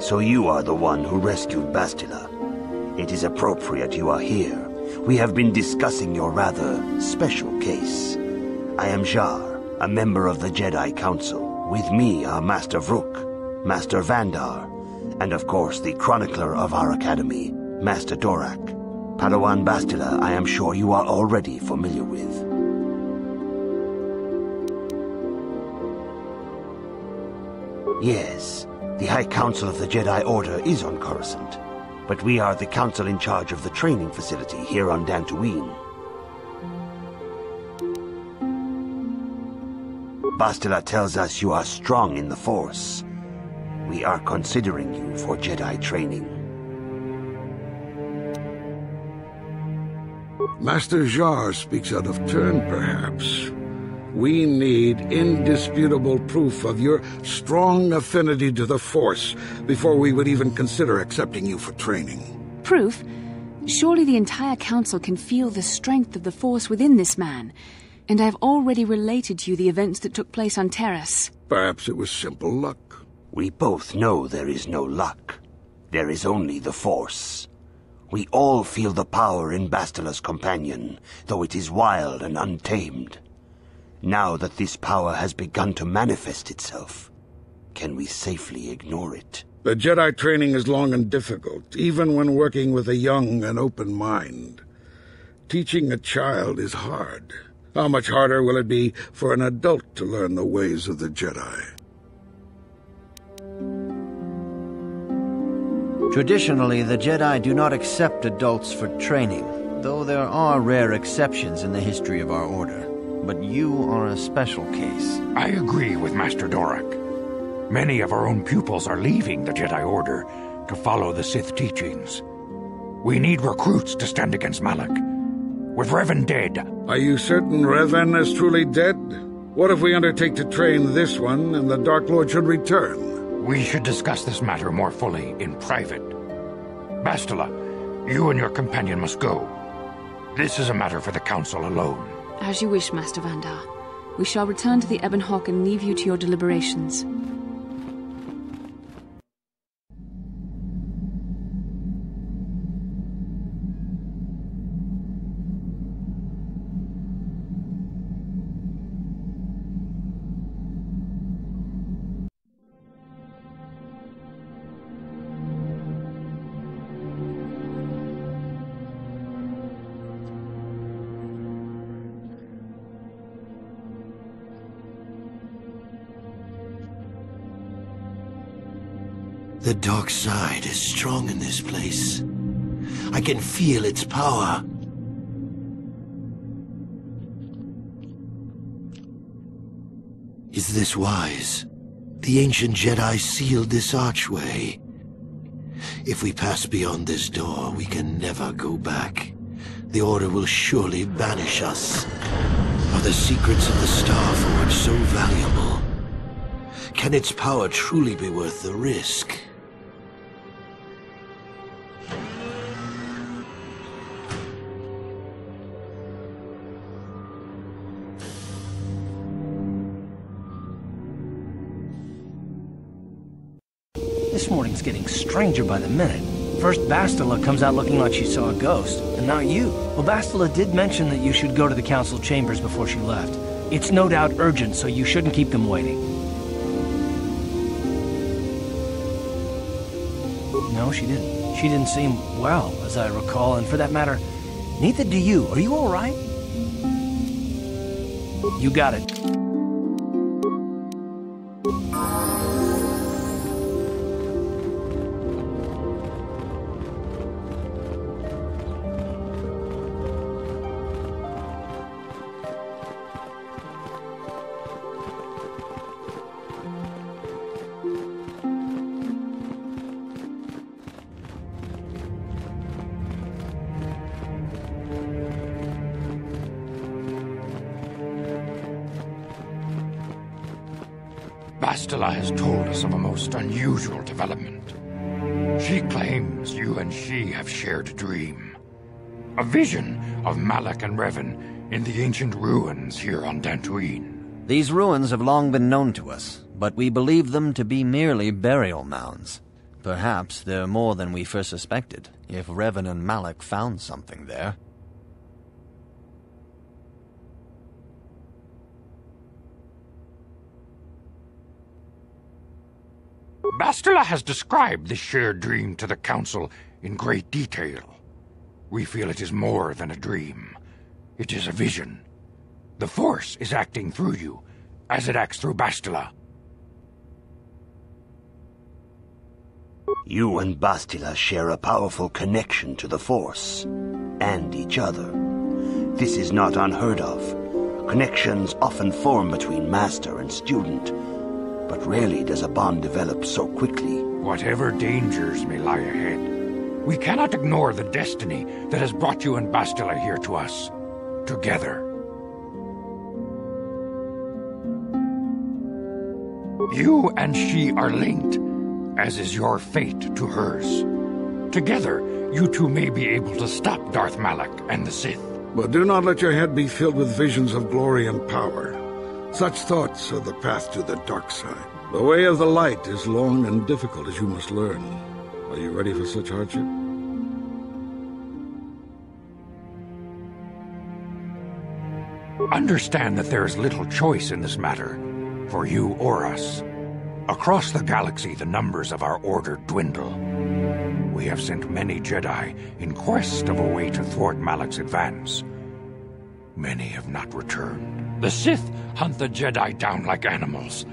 So you are the one who rescued Bastila. It is appropriate you are here. We have been discussing your rather special case. I am Jar, a member of the Jedi Council. With me are Master Vrook, Master Vandar, and of course the chronicler of our academy, Master Dorak. Padawan Bastila, I am sure you are already familiar with. Yes, the High Council of the Jedi Order is on Coruscant, but we are the council in charge of the training facility here on Dantooine. Bastila tells us you are strong in the Force. We are considering you for Jedi training. Master Jar speaks out of turn, perhaps. We need indisputable proof of your strong affinity to the Force before we would even consider accepting you for training. Proof? Surely the entire council can feel the strength of the Force within this man, and I've already related to you the events that took place on Terrace. Perhaps it was simple luck. We both know there is no luck. There is only the Force. We all feel the power in Bastila's companion, though it is wild and untamed. Now that this power has begun to manifest itself, can we safely ignore it? The Jedi training is long and difficult, even when working with a young and open mind. Teaching a child is hard. How much harder will it be for an adult to learn the ways of the Jedi? Traditionally, the Jedi do not accept adults for training, though there are rare exceptions in the history of our order. But you are a special case. I agree with Master Dorak. Many of our own pupils are leaving the Jedi Order to follow the Sith teachings. We need recruits to stand against Malak. With Revan dead... Are you certain Revan is truly dead? What if we undertake to train this one and the Dark Lord should return? We should discuss this matter more fully in private. Bastila, you and your companion must go. This is a matter for the Council alone. As you wish, Master Vandar. We shall return to the Ebon Hawk and leave you to your deliberations. The dark side is strong in this place. I can feel its power. Is this wise? The ancient Jedi sealed this archway. If we pass beyond this door, we can never go back. The Order will surely banish us. Are the secrets of the Star Forge so valuable? Can its power truly be worth the risk? This morning's getting stranger by the minute. First Bastila comes out looking like she saw a ghost, and now you. Well, Bastila did mention that you should go to the council chambers before she left. It's no doubt urgent, so you shouldn't keep them waiting. No, she didn't. She didn't seem well, as I recall, and for that matter, neither do you. Are you all right? You got it. Bastila has told us of a most unusual development. She claims you and she have shared a dream. A vision of Malak and Revan in the ancient ruins here on Dantooine. These ruins have long been known to us, but we believe them to be merely burial mounds. Perhaps they're more than we first suspected, if Revan and Malak found something there. Bastila has described this shared dream to the Council in great detail. We feel it is more than a dream. It is a vision. The Force is acting through you, as it acts through Bastila. You and Bastila share a powerful connection to the Force, and each other. This is not unheard of. Connections often form between master and student, but rarely does a bond develop so quickly. Whatever dangers may lie ahead, we cannot ignore the destiny that has brought you and Bastila here to us, together. You and she are linked, as is your fate to hers. Together, you two may be able to stop Darth Malak and the Sith. But do not let your head be filled with visions of glory and power. Such thoughts are the path to the dark side. The way of the light is long and difficult, as you must learn. Are you ready for such hardship? Understand that there is little choice in this matter, for you or us. Across the galaxy, the numbers of our order dwindle. We have sent many Jedi in quest of a way to thwart Malak's advance. Many have not returned. The Sith hunt the Jedi down like animals,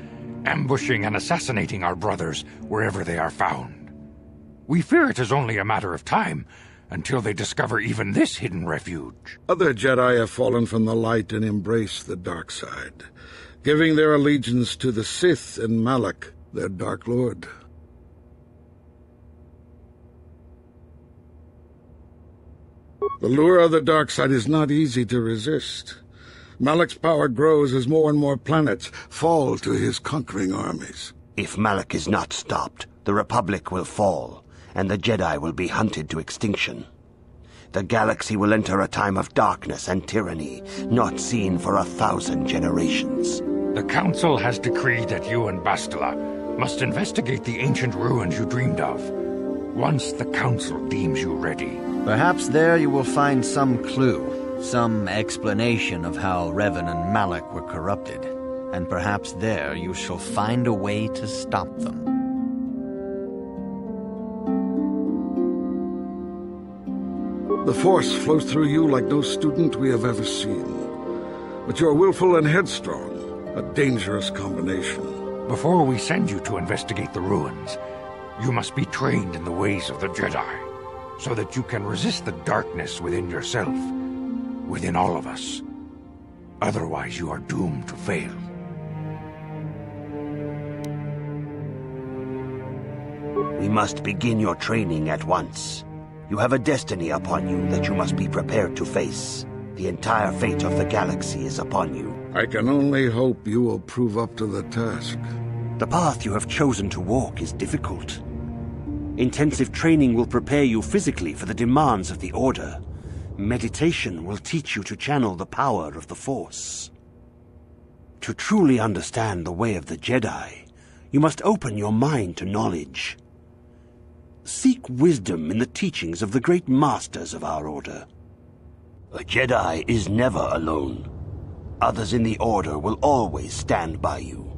ambushing and assassinating our brothers wherever they are found. We fear it is only a matter of time until they discover even this hidden refuge. Other Jedi have fallen from the light and embraced the dark side, giving their allegiance to the Sith and Malak, their Dark Lord. The lure of the dark side is not easy to resist. Malak's power grows as more and more planets fall to his conquering armies. If Malak is not stopped, the Republic will fall, and the Jedi will be hunted to extinction. The galaxy will enter a time of darkness and tyranny, not seen for 1,000 generations. The Council has decreed that you and Bastila must investigate the ancient ruins you dreamed of, once the Council deems you ready. Perhaps there you will find some clue, some explanation of how Revan and Malak were corrupted, and perhaps there you shall find a way to stop them. The Force flows through you like no student we have ever seen. But you're willful and headstrong, a dangerous combination. Before we send you to investigate the ruins, you must be trained in the ways of the Jedi, so that you can resist the darkness within yourself, within all of us. Otherwise, you are doomed to fail. We must begin your training at once. You have a destiny upon you that you must be prepared to face. The entire fate of the galaxy is upon you. I can only hope you will prove up to the task. The path you have chosen to walk is difficult. Intensive training will prepare you physically for the demands of the Order. Meditation will teach you to channel the power of the Force. To truly understand the way of the Jedi, you must open your mind to knowledge. Seek wisdom in the teachings of the great masters of our Order. A Jedi is never alone. Others in the Order will always stand by you.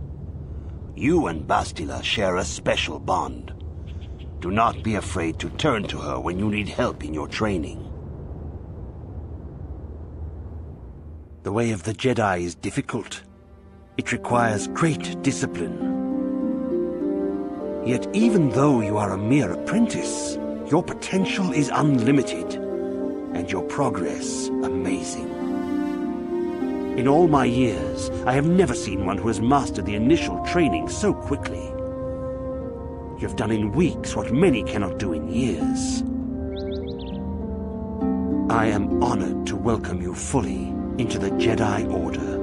You and Bastila share a special bond. Do not be afraid to turn to her when you need help in your training. The way of the Jedi is difficult. It requires great discipline. Yet even though you are a mere apprentice, your potential is unlimited, and your progress amazing. In all my years, I have never seen one who has mastered the initial training so quickly. You have done in weeks what many cannot do in years. I am honored to welcome you fully into the Jedi Order.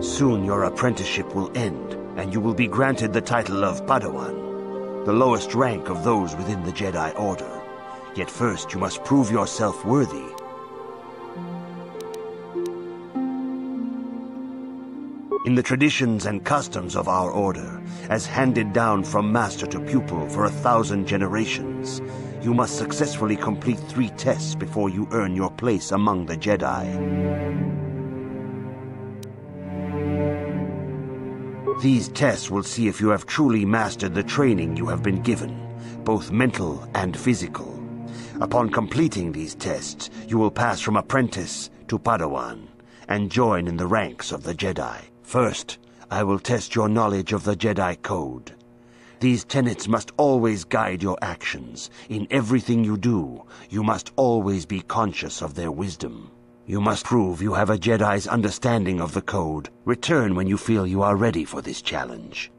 Soon your apprenticeship will end, and you will be granted the title of Padawan, the lowest rank of those within the Jedi Order. Yet first you must prove yourself worthy. In the traditions and customs of our order, as handed down from master to pupil for 1,000 generations, you must successfully complete 3 tests before you earn your place among the Jedi. These tests will see if you have truly mastered the training you have been given, both mental and physical. Upon completing these tests, you will pass from apprentice to Padawan and join in the ranks of the Jedi. First, I will test your knowledge of the Jedi Code. These tenets must always guide your actions. In everything you do, you must always be conscious of their wisdom. You must prove you have a Jedi's understanding of the Code. Return when you feel you are ready for this challenge.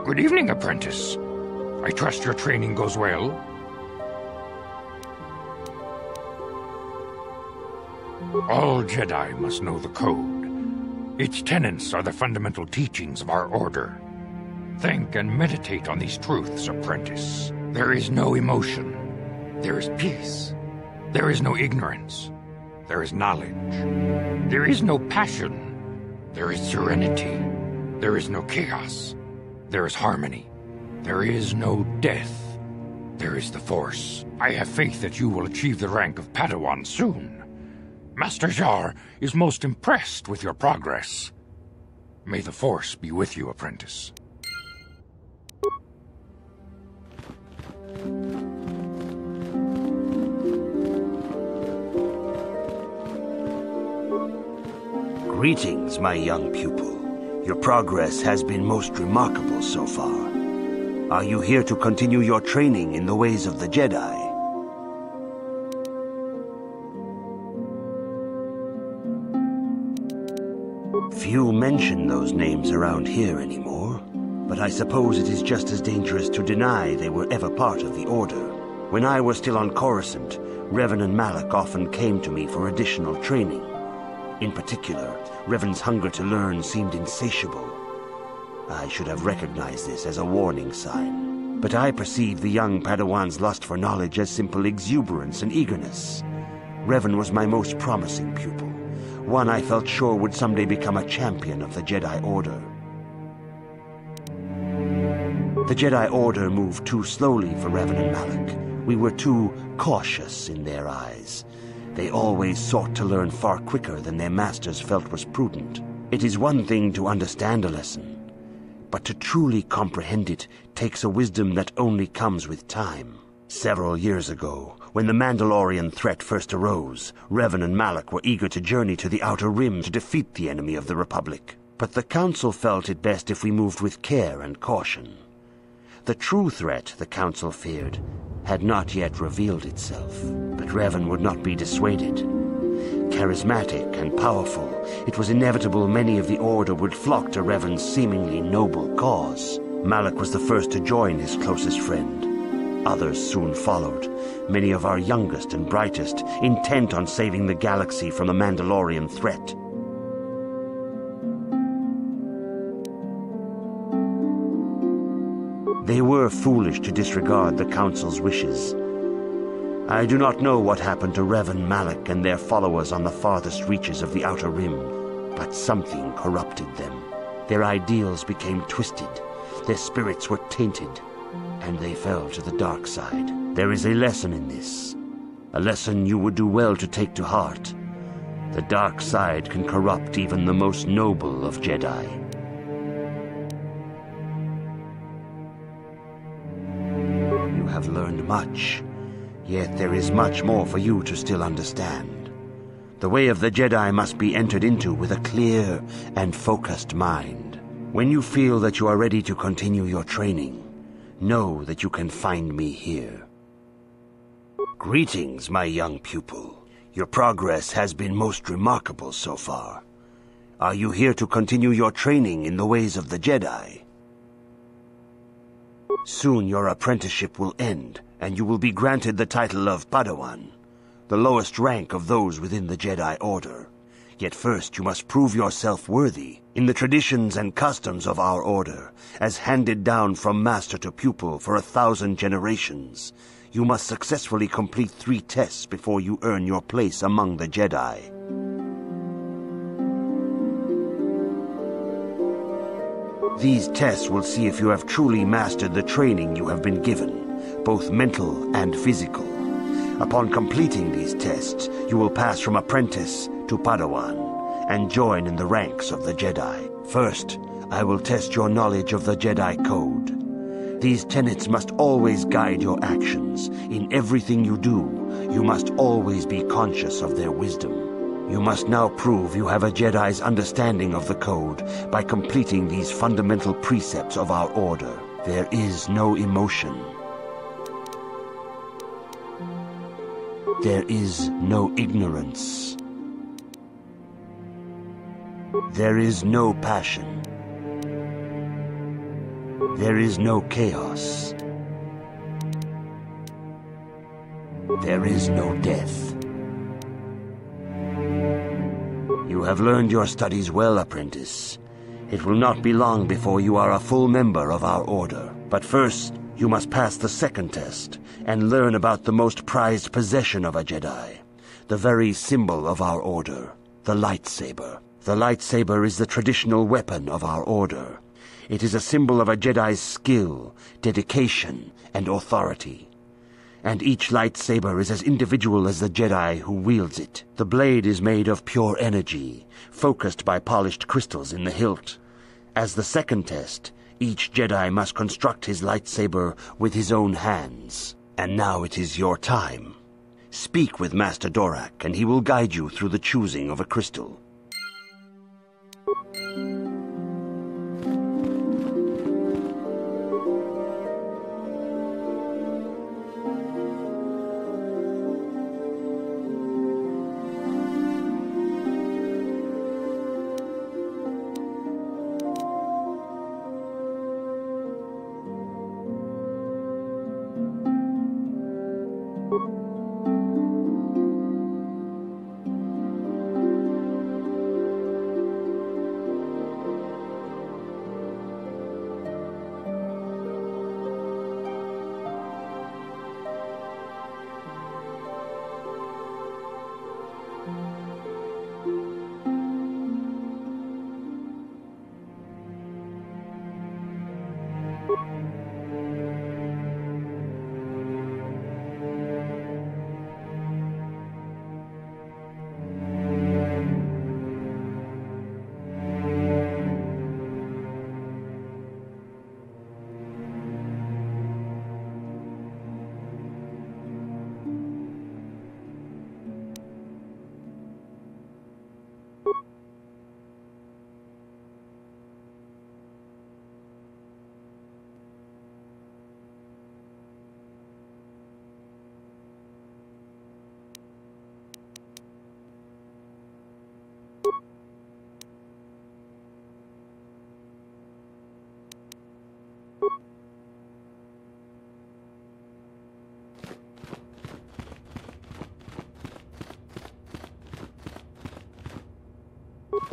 Good evening, apprentice. I trust your training goes well. All Jedi must know the Code. Its tenets are the fundamental teachings of our order. Think and meditate on these truths, apprentice. There is no emotion. There is peace. There is no ignorance. There is knowledge. There is no passion. There is serenity. There is no chaos. There is harmony. There is no death. There is the Force. I have faith that you will achieve the rank of Padawan soon. Master Jar is most impressed with your progress. May the Force be with you, apprentice. Greetings, my young pupil. Your progress has been most remarkable so far. Are you here to continue your training in the ways of the Jedi? Few mention those names around here anymore, but I suppose it is just as dangerous to deny they were ever part of the Order. When I was still on Coruscant, Revan and Malak often came to me for additional training. In particular, Revan's hunger to learn seemed insatiable. I should have recognized this as a warning sign, but I perceived the young Padawan's lust for knowledge as simple exuberance and eagerness. Revan was my most promising pupil, one I felt sure would someday become a champion of the Jedi Order. The Jedi Order moved too slowly for Revan and Malak. We were too cautious in their eyes. They always sought to learn far quicker than their masters felt was prudent. It is one thing to understand a lesson, but to truly comprehend it takes a wisdom that only comes with time. Several years ago, when the Mandalorian threat first arose, Revan and Malak were eager to journey to the Outer Rim to defeat the enemy of the Republic. But the Council felt it best if we moved with care and caution. The true threat the Council feared had not yet revealed itself, but Revan would not be dissuaded. Charismatic and powerful, it was inevitable many of the Order would flock to Revan's seemingly noble cause. Malak was the first to join his closest friend. Others soon followed, many of our youngest and brightest, intent on saving the galaxy from the Mandalorian threat. They were foolish to disregard the Council's wishes. I do not know what happened to Revan, Malak, and their followers on the farthest reaches of the Outer Rim, but something corrupted them. Their ideals became twisted, their spirits were tainted, and they fell to the dark side. There is a lesson in this, a lesson you would do well to take to heart. The dark side can corrupt even the most noble of Jedi. You have learned much, yet there is much more for you to still understand. The way of the Jedi must be entered into with a clear and focused mind. When you feel that you are ready to continue your training, know that you can find me here. Greetings, my young pupil. Your progress has been most remarkable so far. Are you here to continue your training in the ways of the Jedi? Soon your apprenticeship will end, and you will be granted the title of Padawan, the lowest rank of those within the Jedi Order. Yet first you must prove yourself worthy in the traditions and customs of our order, as handed down from master to pupil for 1,000 generations. You must successfully complete 3 tests before you earn your place among the Jedi. These tests will see if you have truly mastered the training you have been given, both mental and physical. Upon completing these tests, you will pass from apprentice to Padawan and join in the ranks of the Jedi. First, I will test your knowledge of the Jedi Code. These tenets must always guide your actions. In everything you do, you must always be conscious of their wisdom. You must now prove you have a Jedi's understanding of the Code by completing these fundamental precepts of our order. There is no emotion. There is no ignorance. There is no passion. There is no chaos. There is no death. You have learned your studies well, apprentice. It will not be long before you are a full member of our order. But first, you must pass the second test and learn about the most prized possession of a Jedi, the very symbol of our order, the lightsaber. The lightsaber is the traditional weapon of our order. It is a symbol of a Jedi's skill, dedication, and authority. And each lightsaber is as individual as the Jedi who wields it. The blade is made of pure energy, focused by polished crystals in the hilt. As the second test, each Jedi must construct his lightsaber with his own hands. And now it is your time. Speak with Master Dorak, and he will guide you through the choosing of a crystal.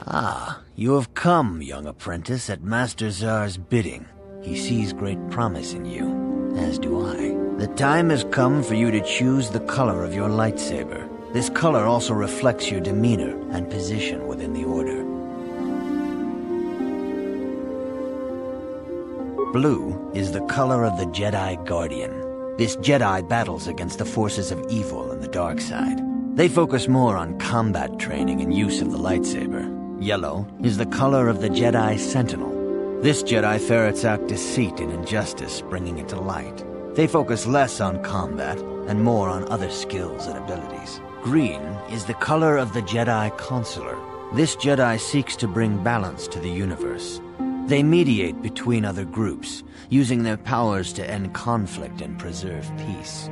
Ah, you have come, young apprentice, at Master Zar's bidding. He sees great promise in you, as do I. The time has come for you to choose the color of your lightsaber. This color also reflects your demeanor and position within the Order. Blue is the color of the Jedi Guardian. This Jedi battles against the forces of evil and the dark side. They focus more on combat training and use of the lightsaber. Yellow is the color of the Jedi Sentinel. This Jedi ferrets out deceit and injustice, bringing it to light. They focus less on combat and more on other skills and abilities. Green is the color of the Jedi Counselor. This Jedi seeks to bring balance to the universe. They mediate between other groups, using their powers to end conflict and preserve peace.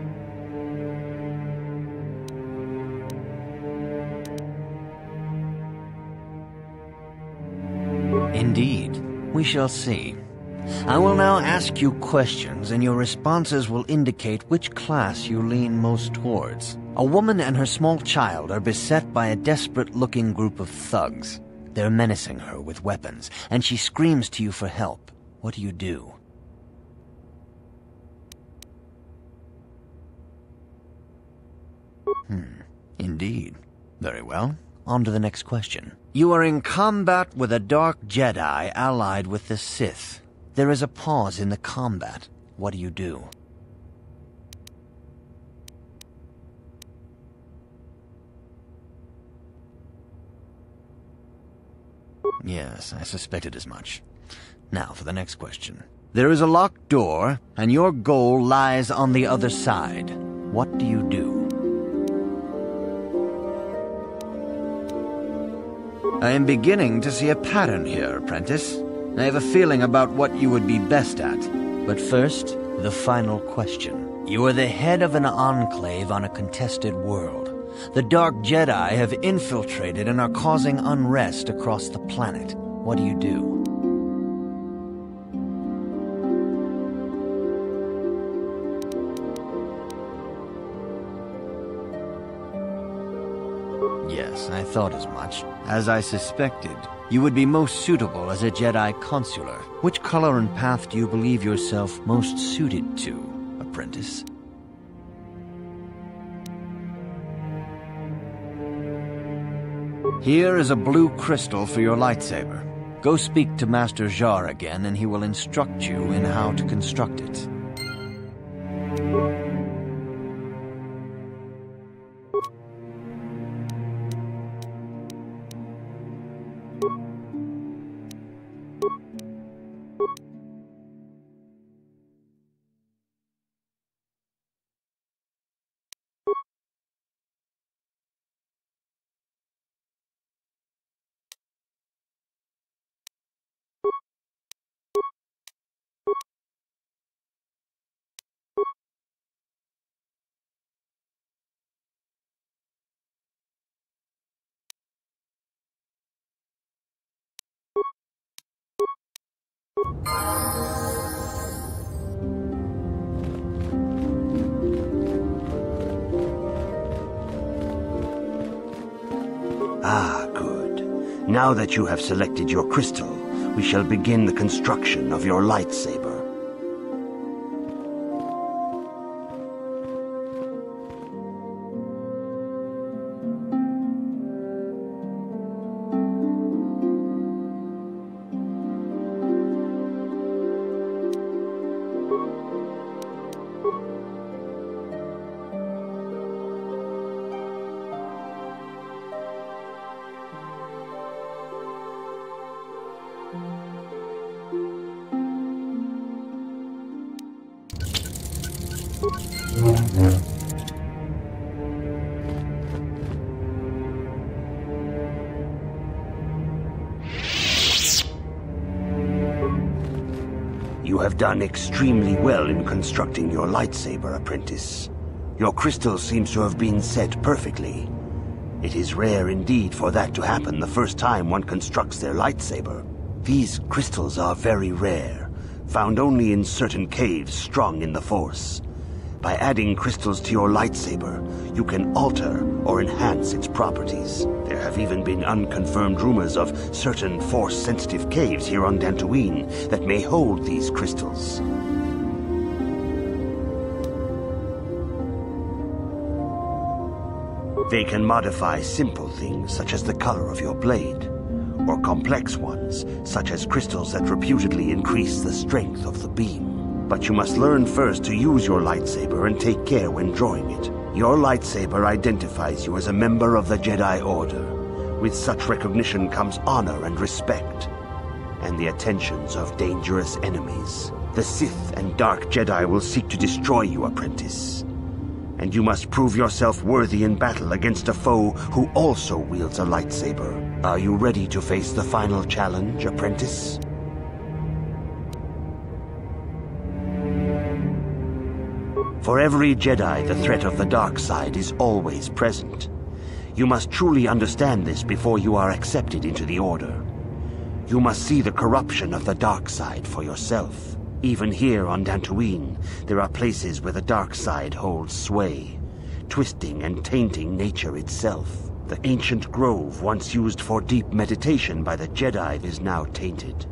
Indeed. We shall see. I will now ask you questions, and your responses will indicate which class you lean most towards. A woman and her small child are beset by a desperate-looking group of thugs. They're menacing her with weapons, and she screams to you for help. What do? Indeed. Very well. On to the next question. You are in combat with a dark Jedi allied with the Sith. There is a pause in the combat. What do? Yes, I suspected as much. Now for the next question. There is a locked door, and your goal lies on the other side. What do? I am beginning to see a pattern here, apprentice. I have a feeling about what you would be best at. But first, the final question. You are the head of an enclave on a contested world. The Dark Jedi have infiltrated and are causing unrest across the planet. What do? Yes, I thought as much. As I suspected, you would be most suitable as a Jedi Consular. Which color and path do you believe yourself most suited to, apprentice? Here is a blue crystal for your lightsaber. Go speak to Master Jar again, and he will instruct you in how to construct it. Ah, good. Now that you have selected your crystal, we shall begin the construction of your lightsaber. You have done extremely well in constructing your lightsaber, apprentice. Your crystal seems to have been set perfectly. It is rare indeed for that to happen the first time one constructs their lightsaber. These crystals are very rare, found only in certain caves strong in the Force. By adding crystals to your lightsaber, you can alter or enhance its properties. There have even been unconfirmed rumors of certain Force-sensitive caves here on Dantooine that may hold these crystals. They can modify simple things such as the color of your blade, or complex ones such as crystals that reputedly increase the strength of the beam. But you must learn first to use your lightsaber and take care when drawing it. Your lightsaber identifies you as a member of the Jedi Order. With such recognition comes honor and respect, and the attentions of dangerous enemies. The Sith and Dark Jedi will seek to destroy you, apprentice. And you must prove yourself worthy in battle against a foe who also wields a lightsaber. Are you ready to face the final challenge, apprentice? For every Jedi, the threat of the dark side is always present. You must truly understand this before you are accepted into the Order. You must see the corruption of the dark side for yourself. Even here on Dantooine, there are places where the dark side holds sway, twisting and tainting nature itself. The ancient grove once used for deep meditation by the Jedi is now tainted.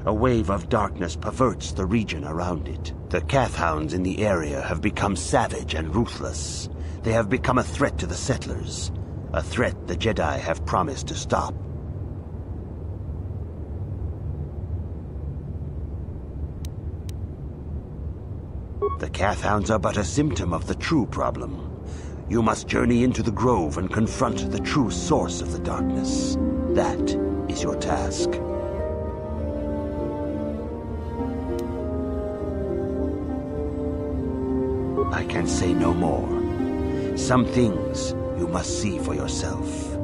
A wave of darkness perverts the region around it. The Kathhounds in the area have become savage and ruthless. They have become a threat to the settlers, a threat the Jedi have promised to stop. The Kathhounds are but a symptom of the true problem. You must journey into the grove and confront the true source of the darkness. That is your task. I can say no more. Some things you must see for yourself.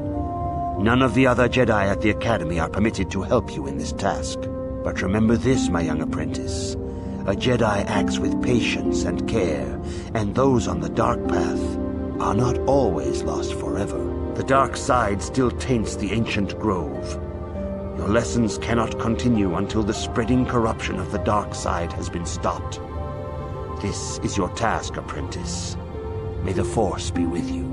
None of the other Jedi at the Academy are permitted to help you in this task. But remember this, my young apprentice. A Jedi acts with patience and care, and those on the dark path are not always lost forever. The dark side still taints the ancient grove. Your lessons cannot continue until the spreading corruption of the dark side has been stopped. This is your task, apprentice. May the Force be with you.